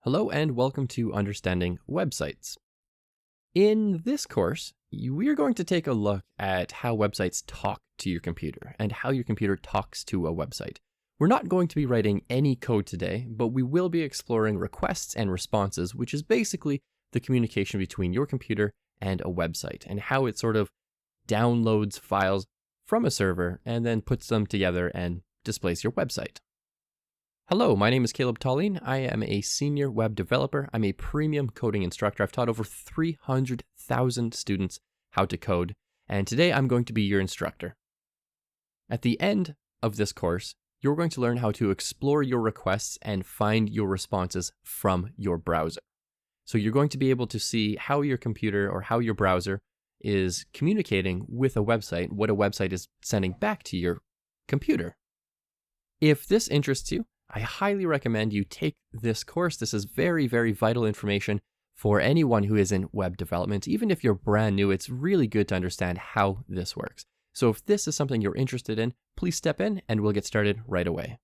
Hello and welcome to Understanding Websites. In this course, we are going to take a look at how websites talk to your computer and how your computer talks to a website. We're not going to be writing any code today, but we will be exploring requests and responses, which is basically the communication between your computer and a website and how it sort of downloads files from a server and then puts them together and displays your website. Hello, my name is Caleb Tallien. I am a senior web developer. I'm a premium coding instructor. I've taught over 300,000 students how to code, and today I'm going to be your instructor. At the end of this course, you're going to learn how to explore your requests and find your responses from your browser. So you're going to be able to see how your computer or how your browser is communicating with a website, what a website is sending back to your computer. If this interests you, I highly recommend you take this course. This is very, very vital information for anyone who is in web development. Even if you're brand new, it's really good to understand how this works. So if this is something you're interested in, please step in and we'll get started right away.